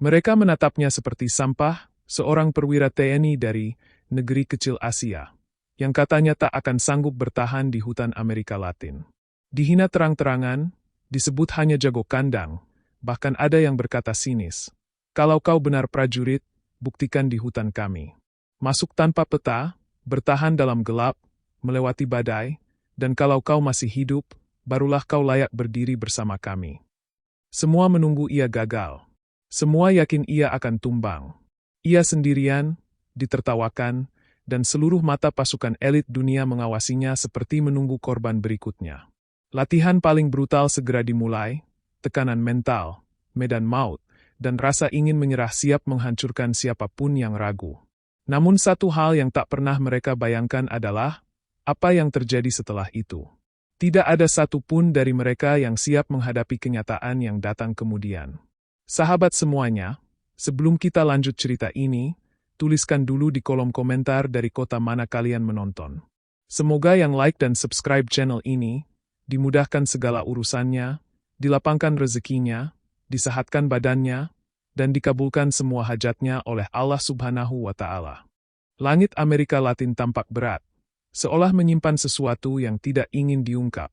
Mereka menatapnya seperti sampah, seorang perwira TNI dari negeri kecil Asia, yang katanya tak akan sanggup bertahan di hutan Amerika Latin. Dihina terang-terangan, disebut hanya jago kandang, bahkan ada yang berkata sinis, "Kalau kau benar prajurit, buktikan di hutan kami. Masuk tanpa peta, bertahan dalam gelap, melewati badai, dan kalau kau masih hidup, barulah kau layak berdiri bersama kami." Semua menunggu ia gagal. Semua yakin ia akan tumbang. Ia sendirian, ditertawakan, dan seluruh mata pasukan elit dunia mengawasinya seperti menunggu korban berikutnya. Latihan paling brutal segera dimulai, tekanan mental, medan maut, dan rasa ingin menyerah siap menghancurkan siapapun yang ragu. Namun satu hal yang tak pernah mereka bayangkan adalah apa yang terjadi setelah itu. Tidak ada satupun dari mereka yang siap menghadapi kenyataan yang datang kemudian. Sahabat semuanya, sebelum kita lanjut cerita ini, tuliskan dulu di kolom komentar dari kota mana kalian menonton. Semoga yang like dan subscribe channel ini, dimudahkan segala urusannya, dilapangkan rezekinya, disehatkan badannya, dan dikabulkan semua hajatnya oleh Allah Subhanahu wa Ta'ala. Langit Amerika Latin tampak berat, seolah menyimpan sesuatu yang tidak ingin diungkap.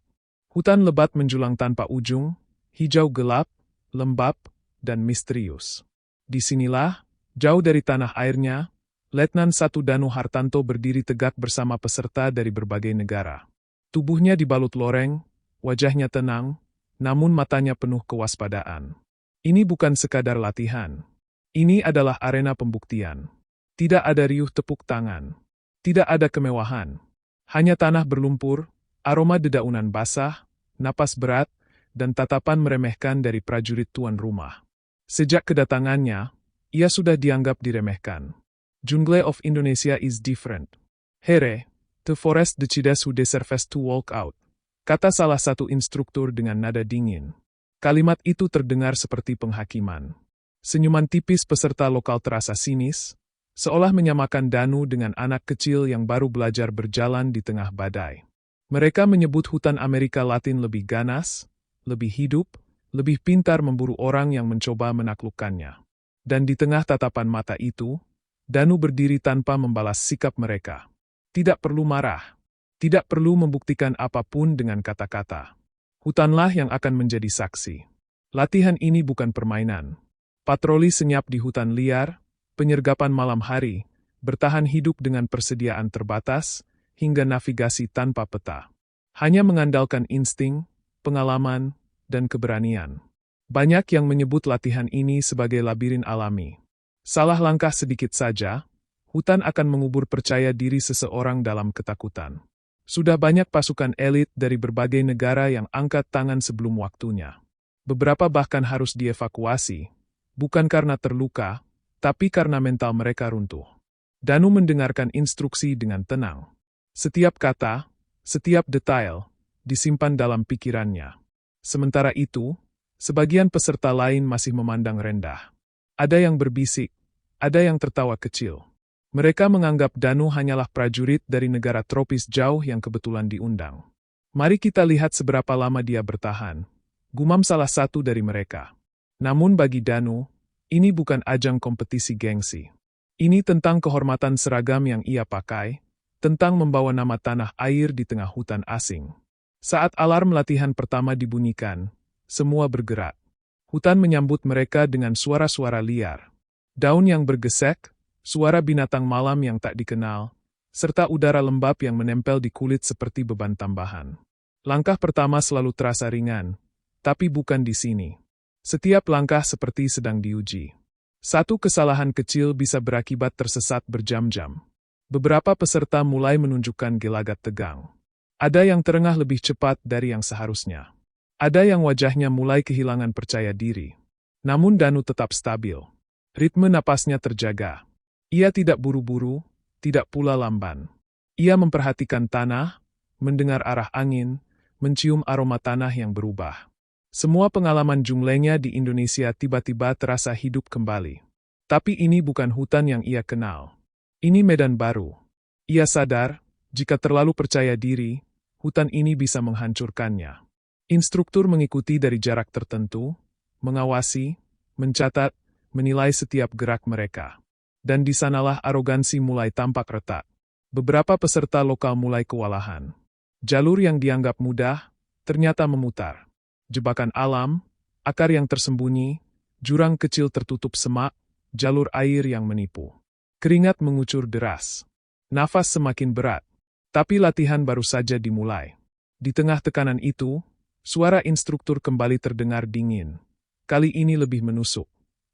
Hutan lebat menjulang tanpa ujung, hijau gelap, lembab, dan misterius. Disinilah, jauh dari tanah airnya, Letnan 1 Danu Hartanto berdiri tegak bersama peserta dari berbagai negara. Tubuhnya dibalut loreng, wajahnya tenang, namun matanya penuh kewaspadaan. Ini bukan sekadar latihan. Ini adalah arena pembuktian. Tidak ada riuh tepuk tangan. Tidak ada kemewahan. Hanya tanah berlumpur, aroma dedaunan basah, napas berat, dan tatapan meremehkan dari prajurit tuan rumah. Sejak kedatangannya, ia sudah dianggap diremehkan. Jungle of Indonesia is different. Here, the forest decides who deserves to walk out, kata salah satu instruktur dengan nada dingin. Kalimat itu terdengar seperti penghakiman. Senyuman tipis peserta lokal terasa sinis, seolah menyamakan Danu dengan anak kecil yang baru belajar berjalan di tengah badai. Mereka menyebut hutan Amerika Latin lebih ganas, lebih hidup, lebih pintar memburu orang yang mencoba menaklukkannya. Dan di tengah tatapan mata itu, Danu berdiri tanpa membalas sikap mereka. Tidak perlu marah. Tidak perlu membuktikan apapun dengan kata-kata. Hutanlah yang akan menjadi saksi. Latihan ini bukan permainan. Patroli senyap di hutan liar, penyergapan malam hari, bertahan hidup dengan persediaan terbatas, hingga navigasi tanpa peta. Hanya mengandalkan insting, pengalaman, dan keberanian. Banyak yang menyebut latihan ini sebagai labirin alami. Salah langkah sedikit saja, hutan akan mengubur percaya diri seseorang dalam ketakutan. Sudah banyak pasukan elit dari berbagai negara yang angkat tangan sebelum waktunya. Beberapa bahkan harus dievakuasi, bukan karena terluka, tapi karena mental mereka runtuh. Danu mendengarkan instruksi dengan tenang. Setiap kata, setiap detail, disimpan dalam pikirannya. Sementara itu, sebagian peserta lain masih memandang rendah. Ada yang berbisik, ada yang tertawa kecil. Mereka menganggap Danu hanyalah prajurit dari negara tropis jauh yang kebetulan diundang. Mari kita lihat seberapa lama dia bertahan, gumam salah satu dari mereka. Namun bagi Danu, ini bukan ajang kompetisi gengsi. Ini tentang kehormatan seragam yang ia pakai, tentang membawa nama tanah air di tengah hutan asing. Saat alarm latihan pertama dibunyikan, semua bergerak. Hutan menyambut mereka dengan suara-suara liar. Daun yang bergesek, suara binatang malam yang tak dikenal, serta udara lembab yang menempel di kulit seperti beban tambahan. Langkah pertama selalu terasa ringan, tapi bukan di sini. Setiap langkah seperti sedang diuji. Satu kesalahan kecil bisa berakibat tersesat berjam-jam. Beberapa peserta mulai menunjukkan gelagat tegang. Ada yang terengah lebih cepat dari yang seharusnya. Ada yang wajahnya mulai kehilangan percaya diri. Namun Danu tetap stabil. Ritme napasnya terjaga. Ia tidak buru-buru, tidak pula lamban. Ia memperhatikan tanah, mendengar arah angin, mencium aroma tanah yang berubah. Semua pengalaman junglenya di Indonesia tiba-tiba terasa hidup kembali. Tapi ini bukan hutan yang ia kenal. Ini medan baru. Ia sadar, jika terlalu percaya diri, hutan ini bisa menghancurkannya. Instruktur mengikuti dari jarak tertentu, mengawasi, mencatat, menilai setiap gerak mereka. Dan di sanalah arogansi mulai tampak retak. Beberapa peserta lokal mulai kewalahan. Jalur yang dianggap mudah, ternyata memutar. Jebakan alam, akar yang tersembunyi, jurang kecil tertutup semak, jalur air yang menipu. Keringat mengucur deras. Nafas semakin berat. Tapi latihan baru saja dimulai. Di tengah tekanan itu, suara instruktur kembali terdengar dingin. Kali ini lebih menusuk.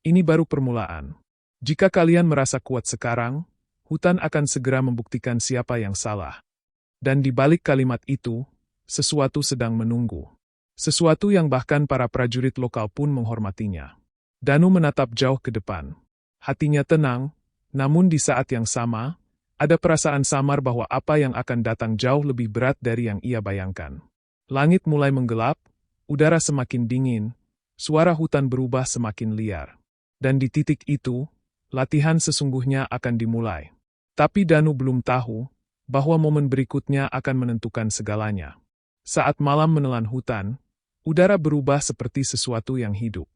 Ini baru permulaan. Jika kalian merasa kuat sekarang, hutan akan segera membuktikan siapa yang salah. Dan di balik kalimat itu, sesuatu sedang menunggu. Sesuatu yang bahkan para prajurit lokal pun menghormatinya. Danu menatap jauh ke depan. Hatinya tenang, namun di saat yang sama, ada perasaan samar bahwa apa yang akan datang jauh lebih berat dari yang ia bayangkan. Langit mulai menggelap, udara semakin dingin, suara hutan berubah semakin liar. Dan di titik itu, latihan sesungguhnya akan dimulai. Tapi Danu belum tahu bahwa momen berikutnya akan menentukan segalanya. Saat malam menelan hutan, udara berubah seperti sesuatu yang hidup.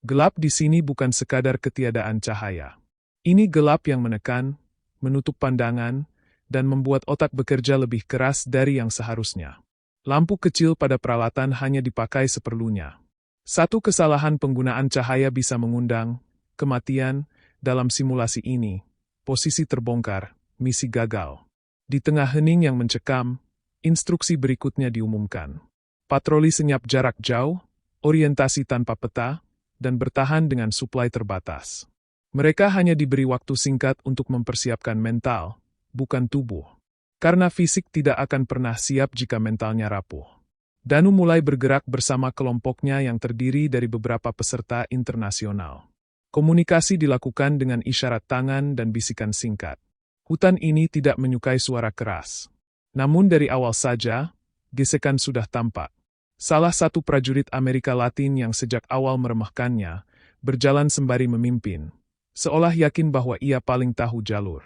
Gelap di sini bukan sekadar ketiadaan cahaya. Ini gelap yang menekan, menutup pandangan, dan membuat otak bekerja lebih keras dari yang seharusnya. Lampu kecil pada peralatan hanya dipakai seperlunya. Satu kesalahan penggunaan cahaya bisa mengundang kematian. Dalam simulasi ini, posisi terbongkar, misi gagal. Di tengah hening yang mencekam, instruksi berikutnya diumumkan. Patroli senyap jarak jauh, orientasi tanpa peta, dan bertahan dengan suplai terbatas. Mereka hanya diberi waktu singkat untuk mempersiapkan mental, bukan tubuh. Karena fisik tidak akan pernah siap jika mentalnya rapuh. Danu mulai bergerak bersama kelompoknya yang terdiri dari beberapa peserta internasional. Komunikasi dilakukan dengan isyarat tangan dan bisikan singkat. Hutan ini tidak menyukai suara keras. Namun dari awal saja, gesekan sudah tampak. Salah satu prajurit Amerika Latin yang sejak awal meremehkannya, berjalan sembari memimpin, seolah yakin bahwa ia paling tahu jalur.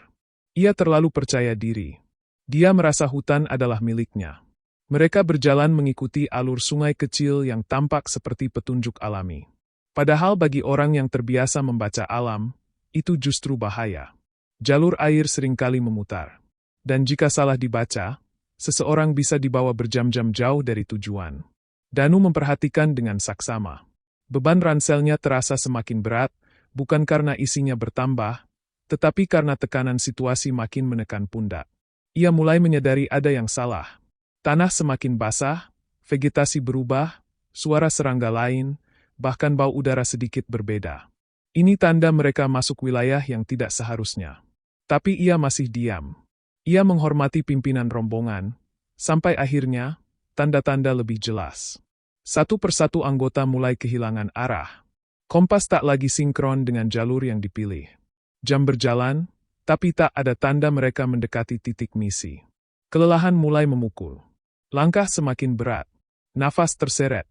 Ia terlalu percaya diri. Dia merasa hutan adalah miliknya. Mereka berjalan mengikuti alur sungai kecil yang tampak seperti petunjuk alami. Padahal bagi orang yang terbiasa membaca alam, itu justru bahaya. Jalur air seringkali memutar. Dan jika salah dibaca, seseorang bisa dibawa berjam-jam jauh dari tujuan. Danu memperhatikan dengan saksama. Beban ranselnya terasa semakin berat, bukan karena isinya bertambah, tetapi karena tekanan situasi makin menekan pundak. Ia mulai menyadari ada yang salah. Tanah semakin basah, vegetasi berubah, suara serangga lain, bahkan bau udara sedikit berbeda. Ini tanda mereka masuk wilayah yang tidak seharusnya. Tapi ia masih diam. Ia menghormati pimpinan rombongan, sampai akhirnya, tanda-tanda lebih jelas. Satu persatu anggota mulai kehilangan arah. Kompas tak lagi sinkron dengan jalur yang dipilih. Jam berjalan, tapi tak ada tanda mereka mendekati titik misi. Kelelahan mulai memukul. Langkah semakin berat. Nafas terseret.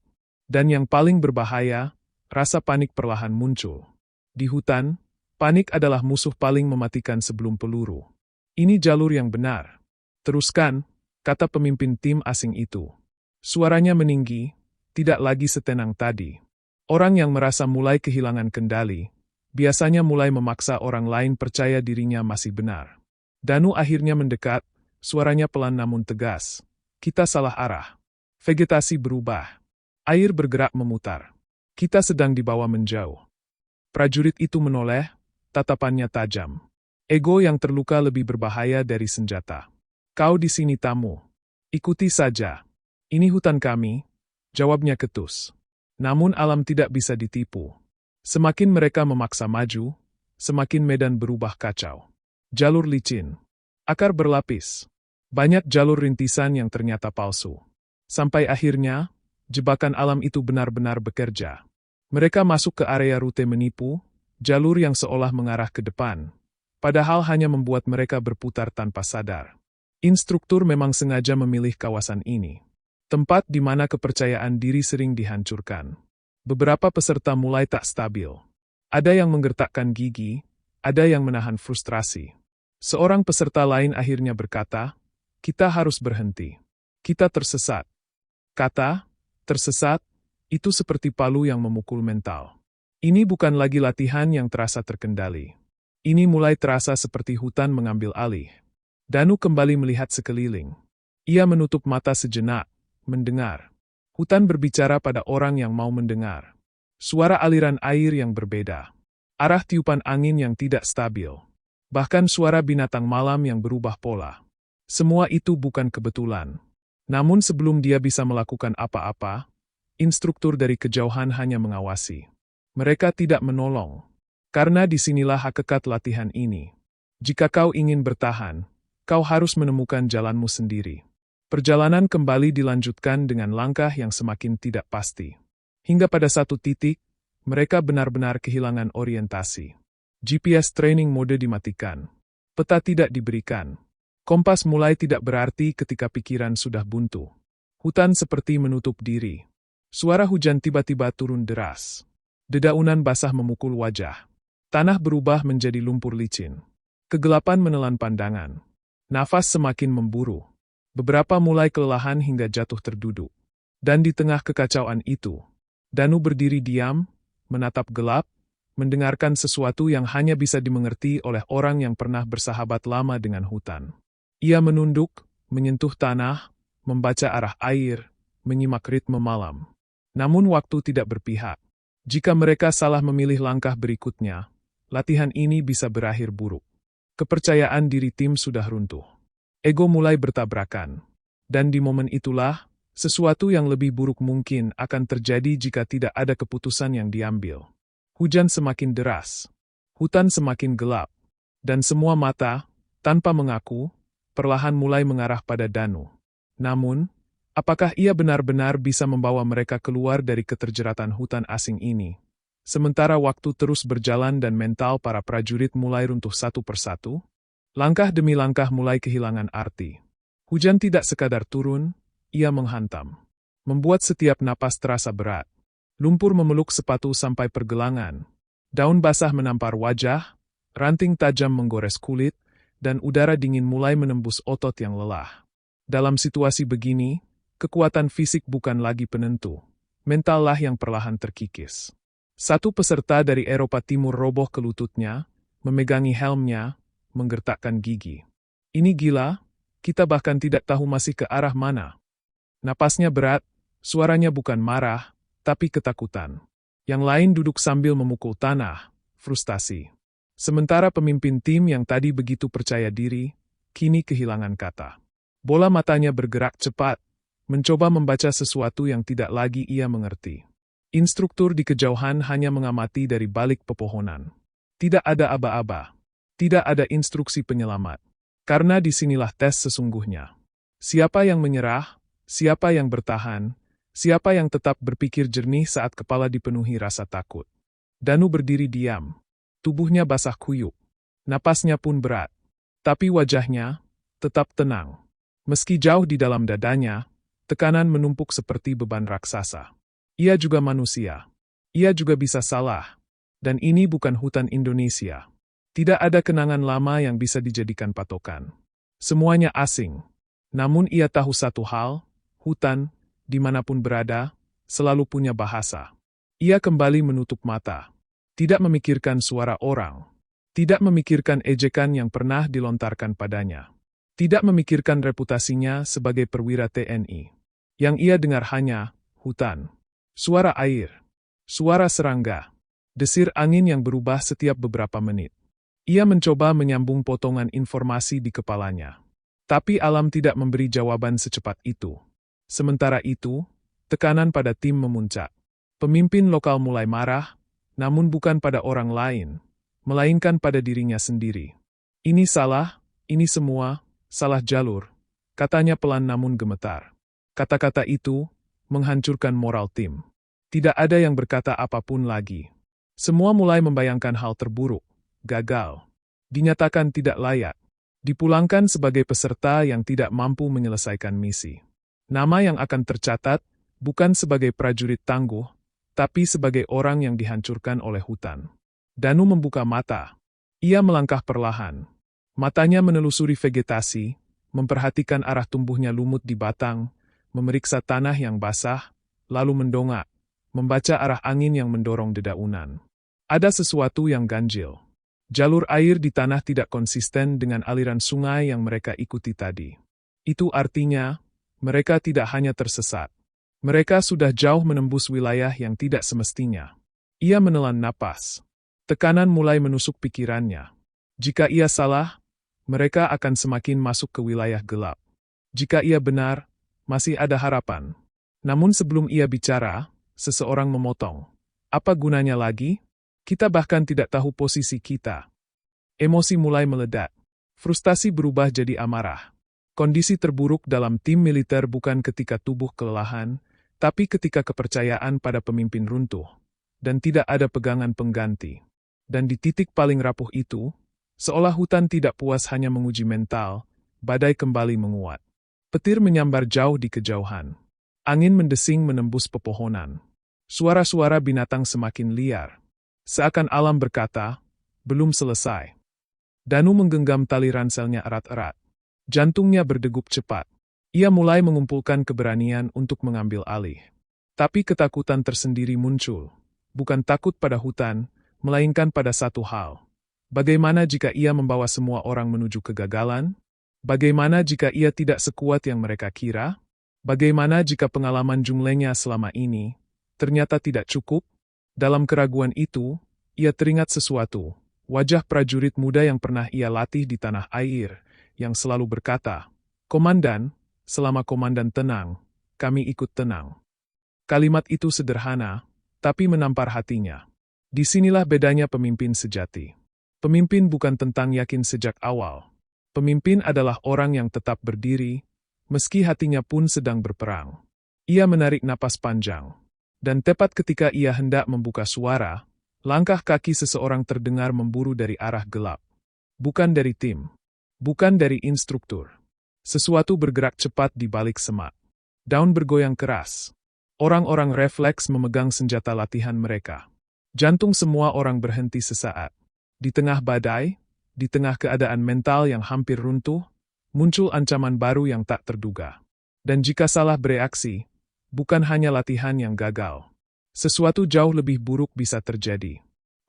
Dan yang paling berbahaya, rasa panik perlahan muncul. Di hutan, panik adalah musuh paling mematikan sebelum peluru. Ini jalur yang benar. Teruskan, kata pemimpin tim asing itu. Suaranya meninggi, tidak lagi setenang tadi. Orang yang merasa mulai kehilangan kendali, biasanya mulai memaksa orang lain percaya dirinya masih benar. Danu akhirnya mendekat, suaranya pelan namun tegas. Kita salah arah. Vegetasi berubah. Air bergerak memutar. Kita sedang dibawa menjauh. Prajurit itu menoleh, tatapannya tajam. Ego yang terluka lebih berbahaya dari senjata. Kau di sini tamu. Ikuti saja. Ini hutan kami, jawabnya ketus. Namun alam tidak bisa ditipu. Semakin mereka memaksa maju, semakin medan berubah kacau. Jalur licin. Akar berlapis. Banyak jalur rintisan yang ternyata palsu. Sampai akhirnya, jebakan alam itu benar-benar bekerja. Mereka masuk ke area rute menipu, jalur yang seolah mengarah ke depan, padahal hanya membuat mereka berputar tanpa sadar. Instruktur memang sengaja memilih kawasan ini. Tempat di mana kepercayaan diri sering dihancurkan. Beberapa peserta mulai tak stabil. Ada yang menggertakkan gigi, ada yang menahan frustrasi. Seorang peserta lain akhirnya berkata, "Kita harus berhenti. Kita tersesat." Kata, tersesat, itu seperti palu yang memukul mental. Ini bukan lagi latihan yang terasa terkendali. Ini mulai terasa seperti hutan mengambil alih. Danu kembali melihat sekeliling. Ia menutup mata sejenak, mendengar. Hutan berbicara pada orang yang mau mendengar. Suara aliran air yang berbeda. Arah tiupan angin yang tidak stabil. Bahkan suara binatang malam yang berubah pola. Semua itu bukan kebetulan. Namun sebelum dia bisa melakukan apa-apa, instruktur dari kejauhan hanya mengawasi. Mereka tidak menolong. Karena disinilah hakikat latihan ini. Jika kau ingin bertahan, kau harus menemukan jalanmu sendiri. Perjalanan kembali dilanjutkan dengan langkah yang semakin tidak pasti. Hingga pada satu titik, mereka benar-benar kehilangan orientasi. GPS training mode dimatikan. Peta tidak diberikan. Kompas mulai tidak berarti ketika pikiran sudah buntu. Hutan seperti menutup diri. Suara hujan tiba-tiba turun deras. Dedaunan basah memukul wajah. Tanah berubah menjadi lumpur licin. Kegelapan menelan pandangan. Nafas semakin memburu. Beberapa mulai kelelahan hingga jatuh terduduk. Dan di tengah kekacauan itu, Danu berdiri diam, menatap gelap, mendengarkan sesuatu yang hanya bisa dimengerti oleh orang yang pernah bersahabat lama dengan hutan. Ia menunduk, menyentuh tanah, membaca arah air, menyimak ritme malam. Namun waktu tidak berpihak. Jika mereka salah memilih langkah berikutnya, latihan ini bisa berakhir buruk. Kepercayaan diri tim sudah runtuh. Ego mulai bertabrakan. Dan di momen itulah, sesuatu yang lebih buruk mungkin akan terjadi jika tidak ada keputusan yang diambil. Hujan semakin deras. Hutan semakin gelap. Dan semua mata, tanpa mengaku, perlahan mulai mengarah pada Danu. Namun, apakah ia benar-benar bisa membawa mereka keluar dari keterjeratan hutan asing ini? Sementara waktu terus berjalan dan mental para prajurit mulai runtuh satu persatu, langkah demi langkah mulai kehilangan arti. Hujan tidak sekadar turun, ia menghantam. Membuat setiap napas terasa berat. Lumpur memeluk sepatu sampai pergelangan. Daun basah menampar wajah, ranting tajam menggores kulit, dan udara dingin mulai menembus otot yang lelah. Dalam situasi begini, kekuatan fisik bukan lagi penentu. Mentallah yang perlahan terkikis. Satu peserta dari Eropa Timur roboh ke lututnya, memegangi helmnya, menggertakkan gigi. Ini gila, kita bahkan tidak tahu masih ke arah mana. Napasnya berat, suaranya bukan marah, tapi ketakutan. Yang lain duduk sambil memukul tanah, frustasi. Sementara pemimpin tim yang tadi begitu percaya diri, kini kehilangan kata. Bola matanya bergerak cepat, mencoba membaca sesuatu yang tidak lagi ia mengerti. Instruktur di kejauhan hanya mengamati dari balik pepohonan. Tidak ada aba-aba. Tidak ada instruksi penyelamat. Karena disinilah tes sesungguhnya. Siapa yang menyerah, siapa yang bertahan, siapa yang tetap berpikir jernih saat kepala dipenuhi rasa takut. Danu berdiri diam. Tubuhnya basah kuyup. Napasnya pun berat. Tapi wajahnya tetap tenang. Meski jauh di dalam dadanya, tekanan menumpuk seperti beban raksasa. Ia juga manusia. Ia juga bisa salah. Dan ini bukan hutan Indonesia. Tidak ada kenangan lama yang bisa dijadikan patokan. Semuanya asing. Namun ia tahu satu hal, hutan, dimanapun berada, selalu punya bahasa. Ia kembali menutup mata. Tidak memikirkan suara orang. Tidak memikirkan ejekan yang pernah dilontarkan padanya. Tidak memikirkan reputasinya sebagai perwira TNI. Yang ia dengar hanya hutan. Suara air, suara serangga, desir angin yang berubah setiap beberapa menit. Ia mencoba menyambung potongan informasi di kepalanya. Tapi alam tidak memberi jawaban secepat itu. Sementara itu, tekanan pada tim memuncak. Pemimpin lokal mulai marah, namun bukan pada orang lain, melainkan pada dirinya sendiri. Ini salah, ini semua, salah jalur, katanya pelan namun gemetar. Kata-kata itu menghancurkan moral tim. Tidak ada yang berkata apapun lagi. Semua mulai membayangkan hal terburuk, gagal, dinyatakan tidak layak, dipulangkan sebagai peserta yang tidak mampu menyelesaikan misi. Nama yang akan tercatat bukan sebagai prajurit tangguh, tapi sebagai orang yang dihancurkan oleh hutan. Danu membuka mata. Ia melangkah perlahan. Matanya menelusuri vegetasi, memperhatikan arah tumbuhnya lumut di batang, memeriksa tanah yang basah, lalu mendongak, membaca arah angin yang mendorong dedaunan. Ada sesuatu yang ganjil. Jalur air di tanah tidak konsisten dengan aliran sungai yang mereka ikuti tadi. Itu artinya, mereka tidak hanya tersesat. Mereka sudah jauh menembus wilayah yang tidak semestinya. Ia menelan napas. Tekanan mulai menusuk pikirannya. Jika ia salah, mereka akan semakin masuk ke wilayah gelap. Jika ia benar, masih ada harapan. Namun sebelum ia bicara, seseorang memotong. Apa gunanya lagi? Kita bahkan tidak tahu posisi kita. Emosi mulai meledak. Frustasi berubah jadi amarah. Kondisi terburuk dalam tim militer bukan ketika tubuh kelelahan, tapi ketika kepercayaan pada pemimpin runtuh, dan tidak ada pegangan pengganti. Dan di titik paling rapuh itu, seolah hutan tidak puas hanya menguji mental, badai kembali menguat. Petir menyambar jauh di kejauhan. Angin mendesing menembus pepohonan. Suara-suara binatang semakin liar. Seakan alam berkata, belum selesai. Danu menggenggam tali ranselnya erat-erat. Jantungnya berdegup cepat. Ia mulai mengumpulkan keberanian untuk mengambil alih. Tapi ketakutan tersendiri muncul. Bukan takut pada hutan, melainkan pada satu hal. Bagaimana jika ia membawa semua orang menuju kegagalan? Bagaimana jika ia tidak sekuat yang mereka kira? Bagaimana jika pengalaman junglenya selama ini ternyata tidak cukup? Dalam keraguan itu, ia teringat sesuatu, wajah prajurit muda yang pernah ia latih di tanah air, yang selalu berkata, "Komandan, selama komandan tenang, kami ikut tenang." Kalimat itu sederhana, tapi menampar hatinya. Disinilah bedanya pemimpin sejati. Pemimpin bukan tentang yakin sejak awal. Pemimpin adalah orang yang tetap berdiri, meski hatinya pun sedang berperang. Ia menarik napas panjang. Dan tepat ketika ia hendak membuka suara, langkah kaki seseorang terdengar memburu dari arah gelap. Bukan dari tim. Bukan dari instruktur. Sesuatu bergerak cepat di balik semak. Daun bergoyang keras. Orang-orang refleks memegang senjata latihan mereka. Jantung semua orang berhenti sesaat. Di tengah badai, di tengah keadaan mental yang hampir runtuh, muncul ancaman baru yang tak terduga. Dan jika salah bereaksi, bukan hanya latihan yang gagal. Sesuatu jauh lebih buruk bisa terjadi.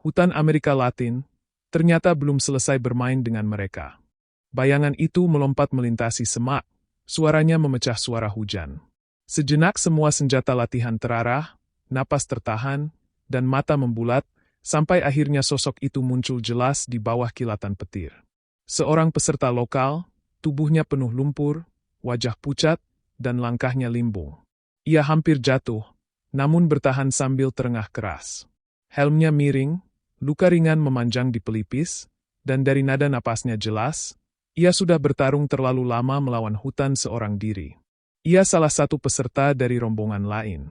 Hutan Amerika Latin ternyata belum selesai bermain dengan mereka. Bayangan itu melompat melintasi semak, suaranya memecah suara hujan. Sejenak semua senjata latihan terarah, napas tertahan, dan mata membulat, sampai akhirnya sosok itu muncul jelas di bawah kilatan petir. Seorang peserta lokal, tubuhnya penuh lumpur, wajah pucat, dan langkahnya limbung. Ia hampir jatuh, namun bertahan sambil terengah keras. Helmnya miring, luka ringan memanjang di pelipis, dan dari nada napasnya jelas, ia sudah bertarung terlalu lama melawan hutan seorang diri. Ia salah satu peserta dari rombongan lain.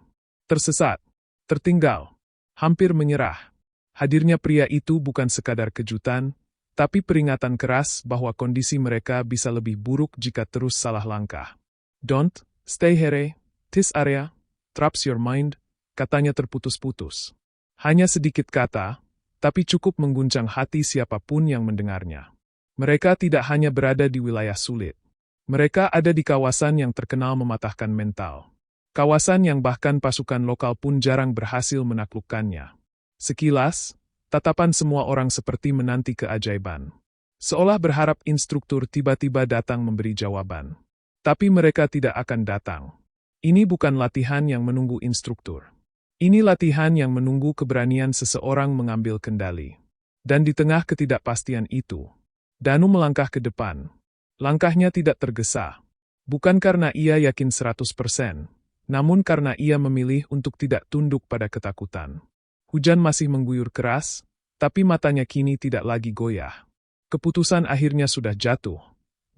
Tersesat, tertinggal, hampir menyerah. Hadirnya pria itu bukan sekadar kejutan, tapi peringatan keras bahwa kondisi mereka bisa lebih buruk jika terus salah langkah. "Don't stay here. This area traps your mind," katanya terputus-putus. Hanya sedikit kata, tapi cukup mengguncang hati siapapun yang mendengarnya. Mereka tidak hanya berada di wilayah sulit. Mereka ada di kawasan yang terkenal mematahkan mental. Kawasan yang bahkan pasukan lokal pun jarang berhasil menaklukkannya. Sekilas, tatapan semua orang seperti menanti keajaiban. Seolah berharap instruktur tiba-tiba datang memberi jawaban. Tapi mereka tidak akan datang. Ini bukan latihan yang menunggu instruktur. Ini latihan yang menunggu keberanian seseorang mengambil kendali. Dan di tengah ketidakpastian itu, Danu melangkah ke depan. Langkahnya tidak tergesa. Bukan karena ia yakin 100%, namun karena ia memilih untuk tidak tunduk pada ketakutan. Hujan masih mengguyur keras, tapi matanya kini tidak lagi goyah. Keputusan akhirnya sudah jatuh.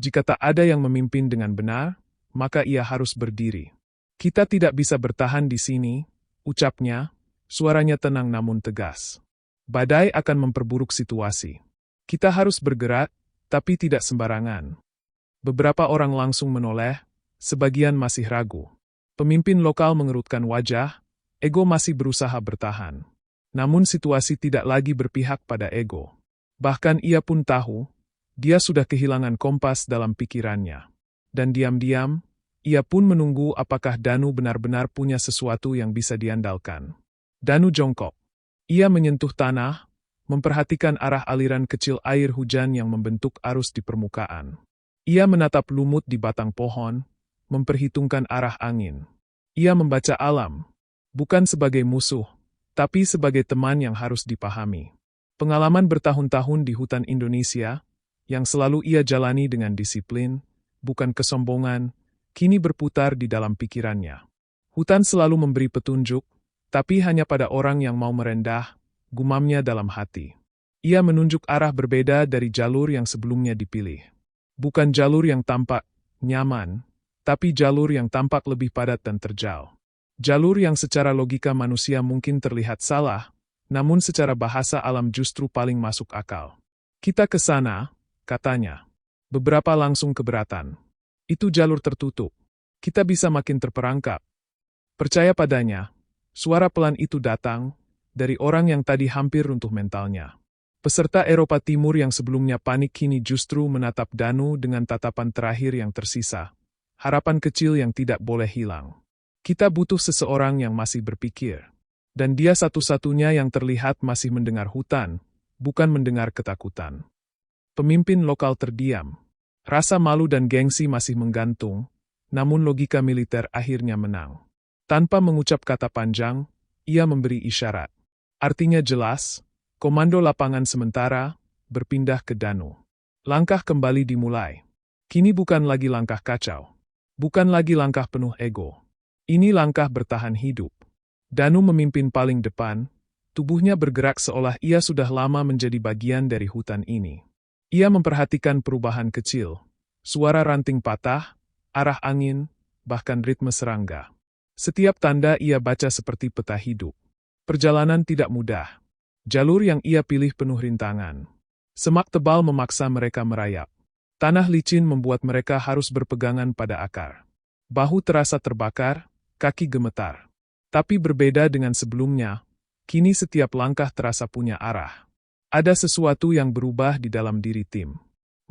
Jika tak ada yang memimpin dengan benar, maka ia harus berdiri. "Kita tidak bisa bertahan di sini," ucapnya, suaranya tenang namun tegas. "Badai akan memperburuk situasi. Kita harus bergerak, tapi tidak sembarangan." Beberapa orang langsung menoleh, sebagian masih ragu. Pemimpin lokal mengerutkan wajah, ego masih berusaha bertahan. Namun situasi tidak lagi berpihak pada ego. Bahkan ia pun tahu, dia sudah kehilangan kompas dalam pikirannya. Dan diam-diam, ia pun menunggu apakah Danu benar-benar punya sesuatu yang bisa diandalkan. Danu jongkok. Ia menyentuh tanah, memperhatikan arah aliran kecil air hujan yang membentuk arus di permukaan. Ia menatap lumut di batang pohon, memperhitungkan arah angin. Ia membaca alam, bukan sebagai musuh, tapi sebagai teman yang harus dipahami. Pengalaman bertahun-tahun di hutan Indonesia, yang selalu ia jalani dengan disiplin, bukan kesombongan, kini berputar di dalam pikirannya. Hutan selalu memberi petunjuk, tapi hanya pada orang yang mau merendah, gumamnya dalam hati. Ia menunjuk arah berbeda dari jalur yang sebelumnya dipilih. Bukan jalur yang tampak nyaman, tapi jalur yang tampak lebih padat dan terjal. Jalur yang secara logika manusia mungkin terlihat salah, namun secara bahasa alam justru paling masuk akal. Kita ke sana, katanya. Beberapa langsung keberatan. Itu jalur tertutup. Kita bisa makin terperangkap. Percaya padanya. Suara pelan itu datang dari orang yang tadi hampir runtuh mentalnya. Peserta Eropa Timur yang sebelumnya panik kini justru menatap Danu dengan tatapan terakhir yang tersisa. Harapan kecil yang tidak boleh hilang. Kita butuh seseorang yang masih berpikir. Dan dia satu-satunya yang terlihat masih mendengar hutan, bukan mendengar ketakutan. Pemimpin lokal terdiam. Rasa malu dan gengsi masih menggantung, namun logika militer akhirnya menang. Tanpa mengucap kata panjang, ia memberi isyarat. Artinya jelas, komando lapangan sementara berpindah ke Danu. Langkah kembali dimulai. Kini bukan lagi langkah kacau. Bukan lagi langkah penuh ego. Ini langkah bertahan hidup. Danu memimpin paling depan, tubuhnya bergerak seolah ia sudah lama menjadi bagian dari hutan ini. Ia memperhatikan perubahan kecil, suara ranting patah, arah angin, bahkan ritme serangga. Setiap tanda ia baca seperti peta hidup. Perjalanan tidak mudah. Jalur yang ia pilih penuh rintangan. Semak tebal memaksa mereka merayap. Tanah licin membuat mereka harus berpegangan pada akar. Bahu terasa terbakar, kaki gemetar. Tapi berbeda dengan sebelumnya, kini setiap langkah terasa punya arah. Ada sesuatu yang berubah di dalam diri tim.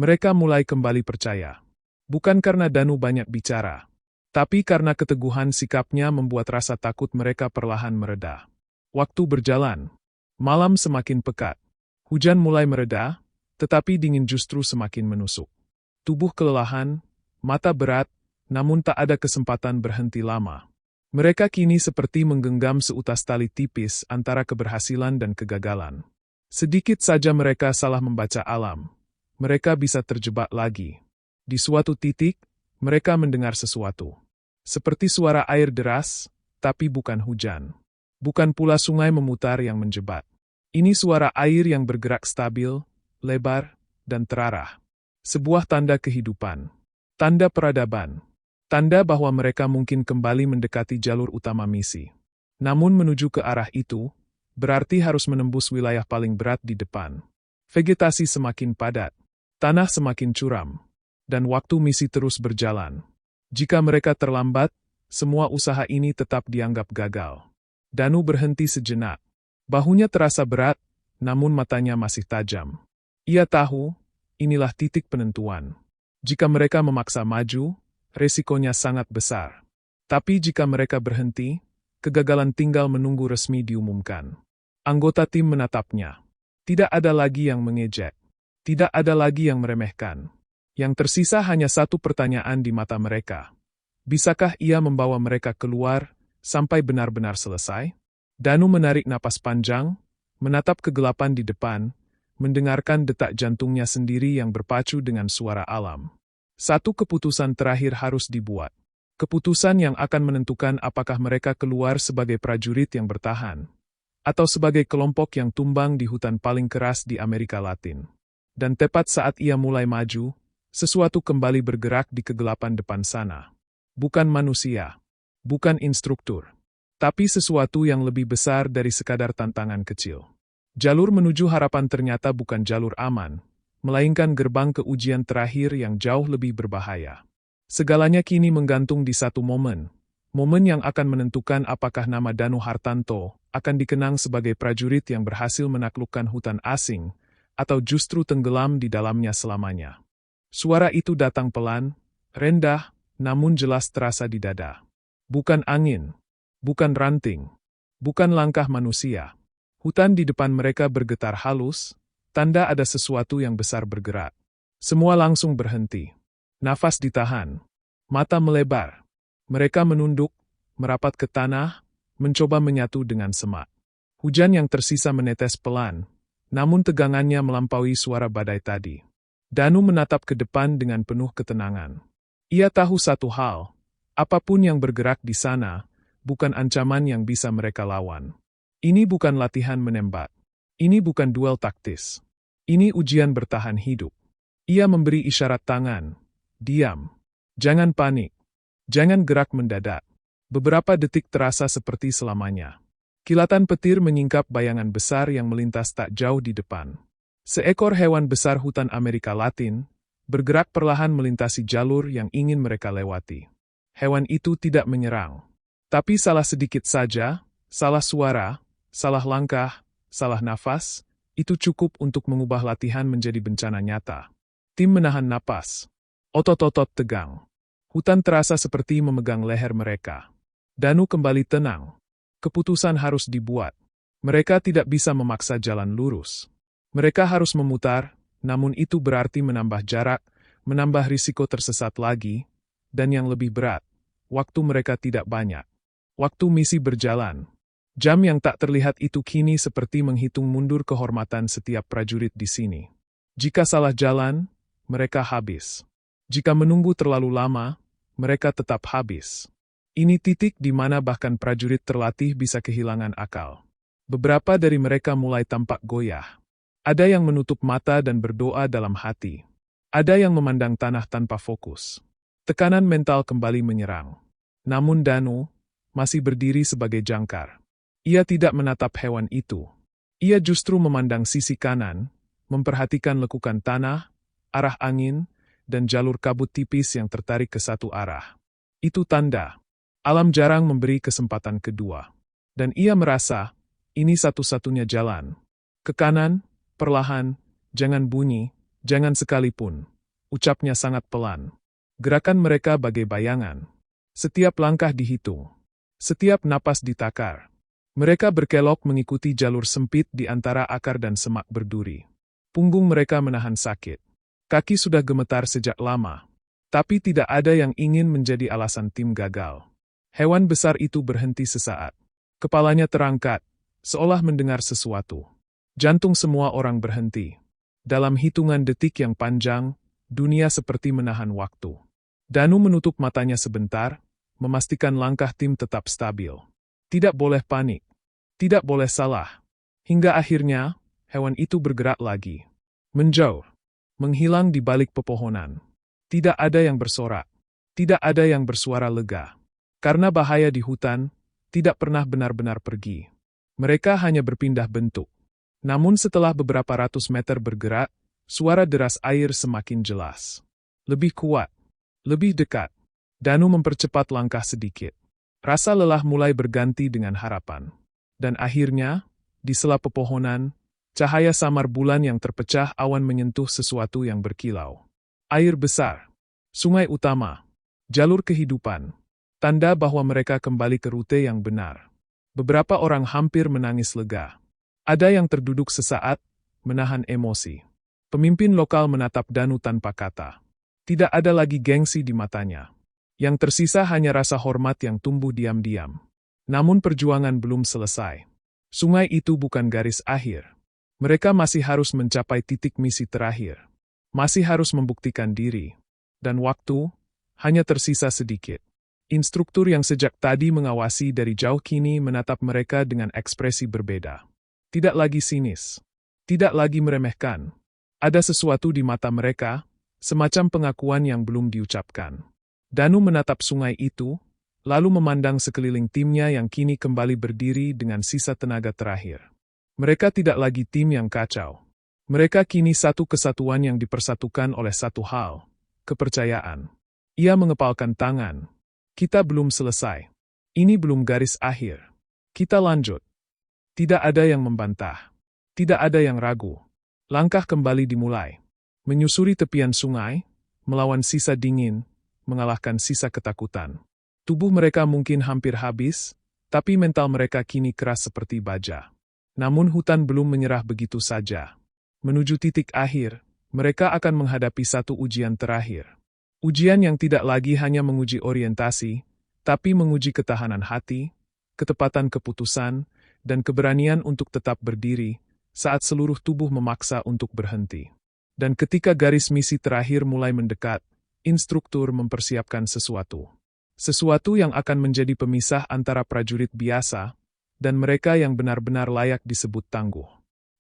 Mereka mulai kembali percaya. Bukan karena Danu banyak bicara, tapi karena keteguhan sikapnya membuat rasa takut mereka perlahan mereda. Waktu berjalan. Malam semakin pekat. Hujan mulai mereda, tetapi dingin justru semakin menusuk. Tubuh kelelahan, mata berat, namun tak ada kesempatan berhenti lama. Mereka kini seperti menggenggam seutas tali tipis antara keberhasilan dan kegagalan. Sedikit saja mereka salah membaca alam. Mereka bisa terjebak lagi. Di suatu titik, mereka mendengar sesuatu. Seperti suara air deras, tapi bukan hujan. Bukan pula sungai memutar yang menjebat. Ini suara air yang bergerak stabil, lebar, dan terarah. Sebuah tanda kehidupan. Tanda peradaban. Tanda bahwa mereka mungkin kembali mendekati jalur utama misi. Namun menuju ke arah itu, berarti harus menembus wilayah paling berat di depan. Vegetasi semakin padat. Tanah semakin curam. Dan waktu misi terus berjalan. Jika mereka terlambat, semua usaha ini tetap dianggap gagal. Danu berhenti sejenak. Bahunya terasa berat, namun matanya masih tajam. Ia tahu, inilah titik penentuan. Jika mereka memaksa maju, resikonya sangat besar. Tapi jika mereka berhenti, kegagalan tinggal menunggu resmi diumumkan. Anggota tim menatapnya. Tidak ada lagi yang mengejek. Tidak ada lagi yang meremehkan. Yang tersisa hanya satu pertanyaan di mata mereka. Bisakah ia membawa mereka keluar sampai benar-benar selesai? Danu menarik napas panjang, menatap kegelapan di depan, mendengarkan detak jantungnya sendiri yang berpacu dengan suara alam. Satu keputusan terakhir harus dibuat. Keputusan yang akan menentukan apakah mereka keluar sebagai prajurit yang bertahan, atau sebagai kelompok yang tumbang di hutan paling keras di Amerika Latin. Dan tepat saat ia mulai maju, sesuatu kembali bergerak di kegelapan depan sana. Bukan manusia, bukan instruktur, tapi sesuatu yang lebih besar dari sekadar tantangan kecil. Jalur menuju harapan ternyata bukan jalur aman, melainkan gerbang ke ujian terakhir yang jauh lebih berbahaya. Segalanya kini menggantung di satu momen yang akan menentukan apakah nama Danu Hartanto akan dikenang sebagai prajurit yang berhasil menaklukkan hutan asing, atau justru tenggelam di dalamnya selamanya. Suara itu datang pelan, rendah, namun jelas terasa di dada. Bukan angin, bukan ranting, bukan langkah manusia. Hutan di depan mereka bergetar halus, tanda ada sesuatu yang besar bergerak. Semua langsung berhenti. Nafas ditahan. Mata melebar. Mereka menunduk, merapat ke tanah, mencoba menyatu dengan semak. Hujan yang tersisa menetes pelan, namun tegangannya melampaui suara badai tadi. Danu menatap ke depan dengan penuh ketenangan. Ia tahu satu hal, apapun yang bergerak di sana, bukan ancaman yang bisa mereka lawan. Ini bukan latihan menembak. Ini bukan duel taktis. Ini ujian bertahan hidup. Ia memberi isyarat tangan. Diam. Jangan panik. Jangan gerak mendadak. Beberapa detik terasa seperti selamanya. Kilatan petir menyingkap bayangan besar yang melintas tak jauh di depan. Seekor hewan besar hutan Amerika Latin, bergerak perlahan melintasi jalur yang ingin mereka lewati. Hewan itu tidak menyerang. Tapi salah sedikit saja, salah suara, salah langkah, salah nafas, itu cukup untuk mengubah latihan menjadi bencana nyata. Tim menahan napas. Otot-otot tegang. Hutan terasa seperti memegang leher mereka. Danu kembali tenang. Keputusan harus dibuat. Mereka tidak bisa memaksa jalan lurus. Mereka harus memutar, namun itu berarti menambah jarak, menambah risiko tersesat lagi, dan yang lebih berat, waktu mereka tidak banyak. Waktu misi berjalan. Jam yang tak terlihat itu kini seperti menghitung mundur kehormatan setiap prajurit di sini. Jika salah jalan, mereka habis. Jika menunggu terlalu lama, mereka tetap habis. Ini titik di mana bahkan prajurit terlatih bisa kehilangan akal. Beberapa dari mereka mulai tampak goyah. Ada yang menutup mata dan berdoa dalam hati. Ada yang memandang tanah tanpa fokus. Tekanan mental kembali menyerang. Namun Danu masih berdiri sebagai jangkar. Ia tidak menatap hewan itu. Ia justru memandang sisi kanan, memperhatikan lekukan tanah, arah angin, dan jalur kabut tipis yang tertarik ke satu arah. Itu tanda. Alam jarang memberi kesempatan kedua. Dan ia merasa, ini satu-satunya jalan. Ke kanan, perlahan, jangan bunyi, jangan sekalipun. Ucapnya sangat pelan. Gerakan mereka bagai bayangan. Setiap langkah dihitung. Setiap napas ditakar. Mereka berkelok mengikuti jalur sempit di antara akar dan semak berduri. Punggung mereka menahan sakit. Kaki sudah gemetar sejak lama. Tapi tidak ada yang ingin menjadi alasan tim gagal. Hewan besar itu berhenti sesaat. Kepalanya terangkat, seolah mendengar sesuatu. Jantung semua orang berhenti. Dalam hitungan detik yang panjang, dunia seperti menahan waktu. Danu menutup matanya sebentar, memastikan langkah tim tetap stabil. Tidak boleh panik. Tidak boleh salah. Hingga akhirnya, hewan itu bergerak lagi. Menjauh. Menghilang di balik pepohonan. Tidak ada yang bersorak. Tidak ada yang bersuara lega. Karena bahaya di hutan, tidak pernah benar-benar pergi. Mereka hanya berpindah bentuk. Namun setelah beberapa ratus meter bergerak, suara deras air semakin jelas. Lebih kuat. Lebih dekat. Danu mempercepat langkah sedikit. Rasa lelah mulai berganti dengan harapan. Dan akhirnya, di sela pepohonan, cahaya samar bulan yang terpecah awan menyentuh sesuatu yang berkilau. Air besar. Sungai utama. Jalur kehidupan. Tanda bahwa mereka kembali ke rute yang benar. Beberapa orang hampir menangis lega. Ada yang terduduk sesaat, menahan emosi. Pemimpin lokal menatap Danu tanpa kata. Tidak ada lagi gengsi di matanya. Yang tersisa hanya rasa hormat yang tumbuh diam-diam. Namun perjuangan belum selesai. Sungai itu bukan garis akhir. Mereka masih harus mencapai titik misi terakhir. Masih harus membuktikan diri. Dan waktu, hanya tersisa sedikit. Instruktur yang sejak tadi mengawasi dari jauh kini menatap mereka dengan ekspresi berbeda. Tidak lagi sinis. Tidak lagi meremehkan. Ada sesuatu di mata mereka, semacam pengakuan yang belum diucapkan. Danu menatap sungai itu, lalu memandang sekeliling timnya yang kini kembali berdiri dengan sisa tenaga terakhir. Mereka tidak lagi tim yang kacau. Mereka kini satu kesatuan yang dipersatukan oleh satu hal, kepercayaan. Ia mengepalkan tangan. Kita belum selesai. Ini belum garis akhir. Kita lanjut. Tidak ada yang membantah. Tidak ada yang ragu. Langkah kembali dimulai. Menyusuri tepian sungai, melawan sisa dingin, mengalahkan sisa ketakutan. Tubuh mereka mungkin hampir habis, tapi mental mereka kini keras seperti baja. Namun hutan belum menyerah begitu saja. Menuju titik akhir, mereka akan menghadapi satu ujian terakhir. Ujian yang tidak lagi hanya menguji orientasi, tapi menguji ketahanan hati, ketepatan keputusan, dan keberanian untuk tetap berdiri saat seluruh tubuh memaksa untuk berhenti. Dan ketika garis misi terakhir mulai mendekat, instruktur mempersiapkan sesuatu. Sesuatu yang akan menjadi pemisah antara prajurit biasa dan mereka yang benar-benar layak disebut tangguh.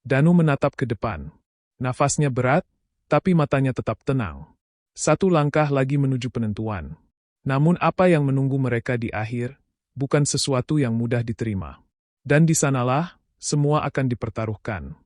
Danu menatap ke depan. Nafasnya berat, tapi matanya tetap tenang. Satu langkah lagi menuju penentuan. Namun apa yang menunggu mereka di akhir, bukan sesuatu yang mudah diterima. Dan di sanalah, semua akan dipertaruhkan.